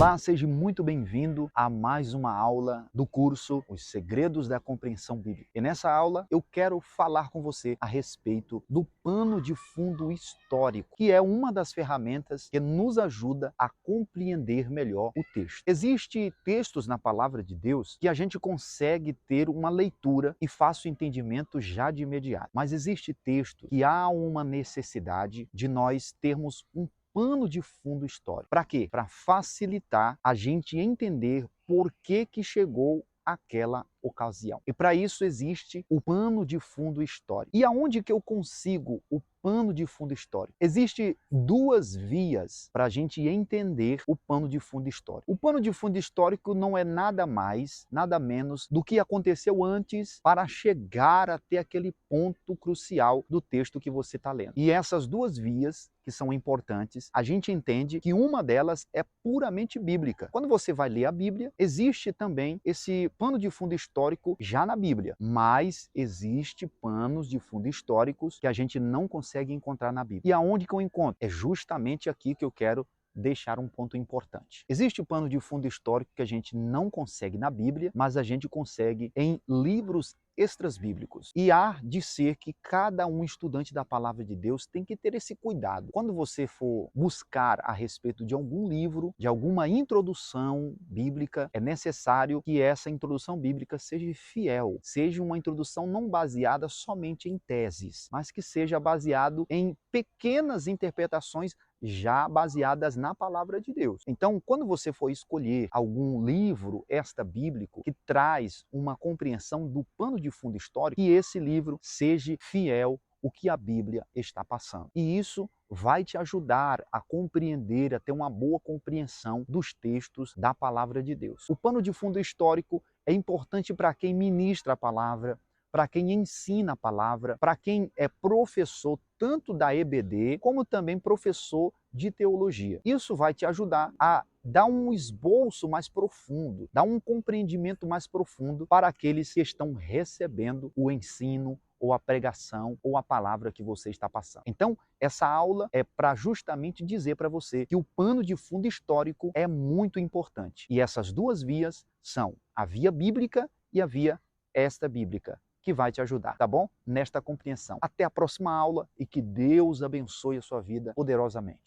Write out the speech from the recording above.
Olá, seja muito bem-vindo a mais uma aula do curso Os Segredos da Compreensão Bíblica. E nessa aula eu quero falar com você a respeito do pano de fundo histórico, que é uma das ferramentas que nos ajuda a compreender melhor o texto. Existem textos na palavra de Deus que a gente consegue ter uma leitura e fácil entendimento já de imediato. Mas existe texto que há uma necessidade de nós termos um pano de fundo histórico. Para quê? Para facilitar a gente entender por que chegou aquela ocasião. E para isso existe o pano de fundo histórico. E aonde que eu consigo o pano de fundo histórico? Existem duas vias para a gente entender o pano de fundo histórico. O pano de fundo histórico não é nada mais, nada menos do que aconteceu antes para chegar até aquele ponto crucial do texto que você está lendo. E essas duas vias que são importantes, a gente entende que uma delas é puramente bíblica. Quando você vai ler a Bíblia, existe também esse pano de fundo histórico já na Bíblia, mas existe panos de fundo históricos que a gente não consegue encontrar na Bíblia. E aonde que eu encontro? É justamente aqui que eu quero deixar um ponto importante. Existe o pano de fundo histórico que a gente não consegue na Bíblia, mas a gente consegue em livros extras bíblicos. E há de ser que cada um estudante da palavra de Deus tem que ter esse cuidado. Quando você for buscar a respeito de algum livro, de alguma introdução bíblica, é necessário que essa introdução bíblica seja fiel, seja uma introdução não baseada somente em teses, mas que seja baseado em pequenas interpretações já baseadas na palavra de Deus. Então, quando você for escolher algum livro extra bíblico que traz uma compreensão do pano de fundo histórico, que esse livro seja fiel ao que a Bíblia está passando. E isso vai te ajudar a compreender, a ter uma boa compreensão dos textos da palavra de Deus. O pano de fundo histórico é importante para quem ministra a palavra, para quem ensina a palavra, para quem é professor tanto da EBD como também professor de teologia. Isso vai te ajudar a dar um esboço mais profundo, dar um compreendimento mais profundo para aqueles que estão recebendo o ensino ou a pregação ou a palavra que você está passando. Então, essa aula é para justamente dizer para você que o pano de fundo histórico é muito importante. E essas duas vias são a via bíblica e a via extra-bíblica, que vai te ajudar, tá bom? Nesta compreensão. Até a próxima aula e que Deus abençoe a sua vida poderosamente.